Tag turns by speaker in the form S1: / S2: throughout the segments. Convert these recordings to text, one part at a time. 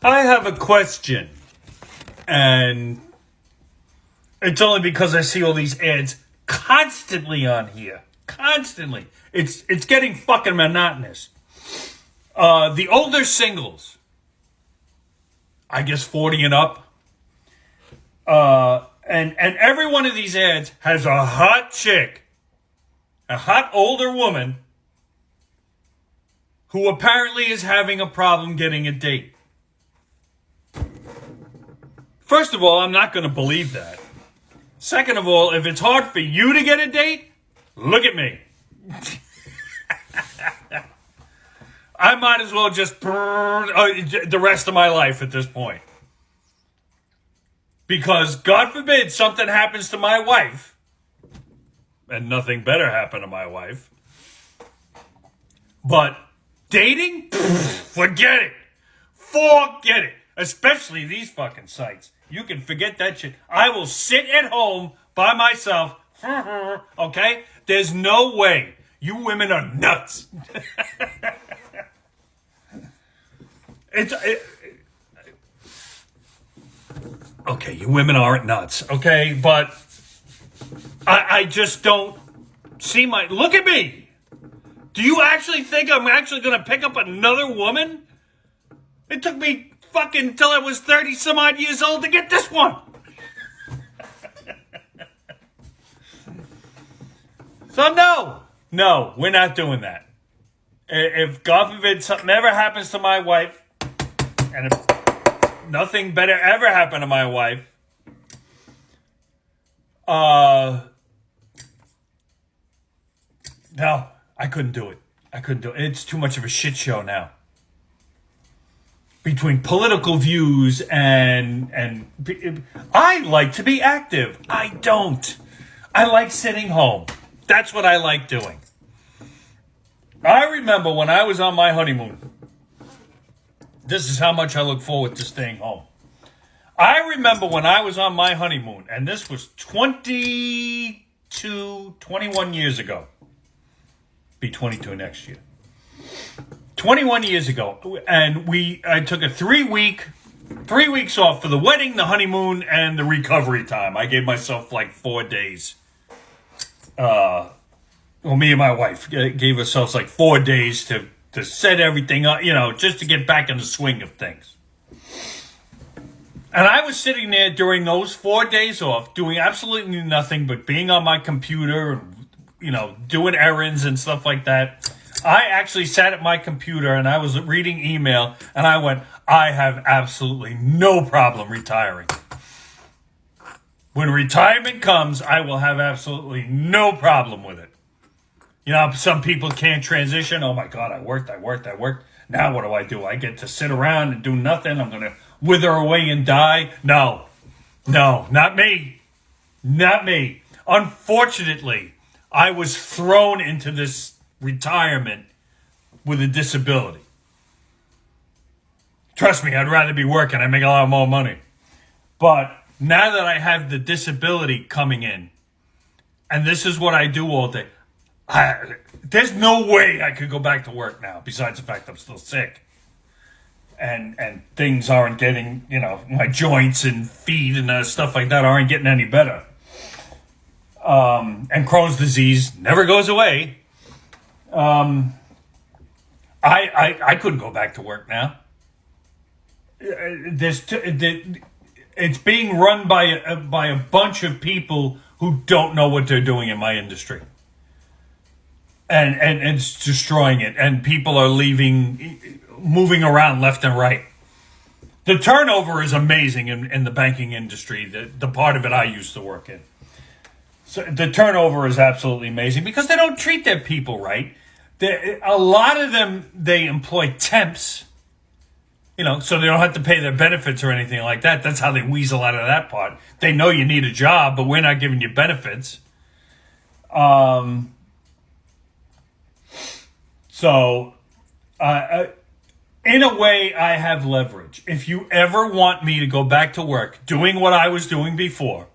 S1: I have a question, and it's only because I see all these ads constantly on here. Constantly. It's getting fucking monotonous. The older singles, I guess 40 and up, and every one of these ads has a hot chick, a hot older woman, who apparently is having a problem getting a date. First of all, I'm not going to believe that. Second of all, if it's hard for you to get a date, look at me. I might as well just burn the rest of my life at this point. Because, God forbid, something happens to my wife, and nothing better happened to my wife. But dating? Forget it. Forget it. Especially these fucking sites. You can forget that shit. I will sit at home by myself. Okay? There's no way. You women are nuts. Okay, you women aren't nuts. Okay? But I just don't see look at me. Do you actually think I'm actually going to pick up another woman? It took me fucking till I was 30 some odd years old to get this one. So no, we're not doing that. If God forbid something ever happens to my wife, and if nothing better ever happened to my wife, no, I couldn't do it. It's too much of a shit show now. Between political views and I like to be active. I don't. I like sitting home. That's what I like doing. I remember when I was on my honeymoon. This is how much I look forward to staying home. I remember when I was on my honeymoon, and this was 21 years ago. Be 22 next year. 21 years ago, and I took a 3 weeks off for the wedding, the honeymoon, and the recovery time. I gave myself like 4 days. Me and my wife gave ourselves like 4 days to set everything up, just to get back in the swing of things. And I was sitting there during those 4 days off, doing absolutely nothing but being on my computer, doing errands and stuff like that. I actually sat at my computer and I was reading email and I went, I have absolutely no problem retiring. When retirement comes, I will have absolutely no problem with it. Some people can't transition. Oh my God, I worked. Now what do? I get to sit around and do nothing. I'm going to wither away and die. No, not me. Not me. Unfortunately, I was thrown into this retirement with a disability. Trust me, I'd rather be working. I make a lot more money. But now that I have the disability coming in, and this is what I do all day, there's no way I could go back to work now, besides the fact I'm still sick. And things aren't getting, my joints and feet and stuff like that aren't getting any better. And Crohn's disease never goes away. I couldn't go back to work now. It's being run by a bunch of people who don't know what they're doing in my industry, and it's destroying it. And people are moving around left and right. The turnover is amazing in the banking industry. The part of it I used to work in. So the turnover is absolutely amazing because they don't treat their people right. A lot of them, they employ temps, so they don't have to pay their benefits or anything like that. That's how they weasel out of that part. They know you need a job, but we're not giving you benefits. So, in a way, I have leverage. If you ever want me to go back to work doing what I was doing before,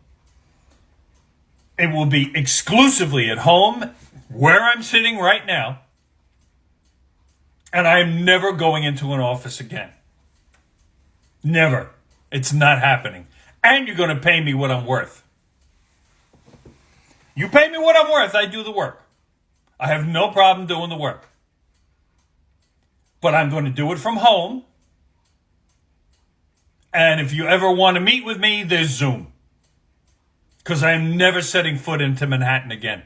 S1: it will be exclusively at home, where I'm sitting right now, and I'm never going into an office again. Never. It's not happening. And you're going to pay me what I'm worth. You pay me what I'm worth, I do the work. I have no problem doing the work. But I'm going to do it from home. And if you ever want to meet with me, there's Zoom. Because I'm never setting foot into Manhattan again.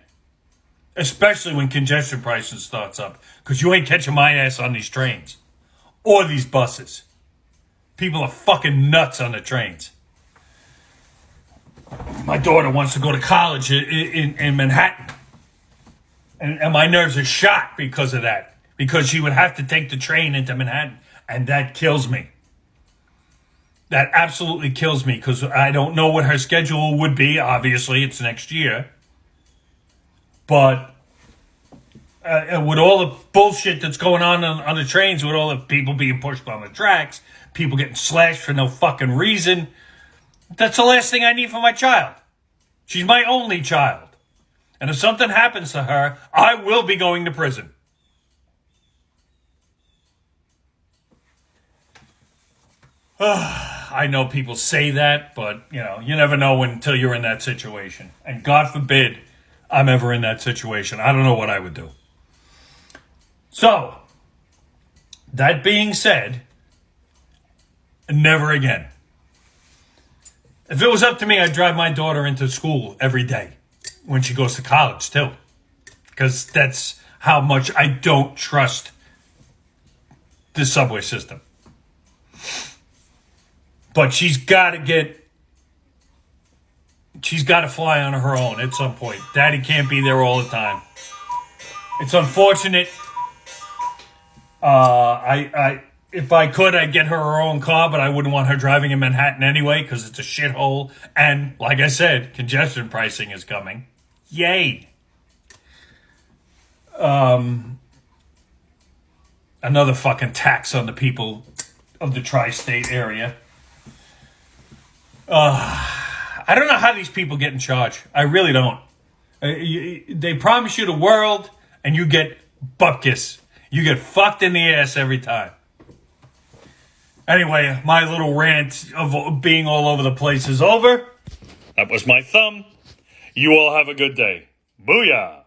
S1: Especially when congestion pricing starts up. Because you ain't catching my ass on these trains. Or these buses. People are fucking nuts on the trains. My daughter wants to go to college in Manhattan. And my nerves are shot because of that. Because she would have to take the train into Manhattan. And that kills me. That absolutely kills me. Because I don't know what her schedule would be. Obviously, it's next year. But with all the bullshit that's going on the trains, with all the people being pushed on the tracks, people getting slashed for no fucking reason, that's the last thing I need for my child. She's my only child. And if something happens to her, I will be going to prison. I know people say that, but, you never know until you're in that situation. And God forbid I'm ever in that situation. I don't know what I would do. So, that being said, never again. If it was up to me, I'd drive my daughter into school every day when she goes to college, too. Because that's how much I don't trust the subway system. But she's got to fly on her own at some point. Daddy can't be there all the time. It's unfortunate. If I could, I'd get her own car, but I wouldn't want her driving in Manhattan anyway, because it's a shithole. And, like I said, congestion pricing is coming. Yay. Another fucking tax on the people of the tri-state area. I don't know how these people get in charge. I really don't. They promise you the world, and you get bupkis. You get fucked in the ass every time. Anyway, my little rant of being all over the place is over. That was my thumb. You all have a good day. Booyah.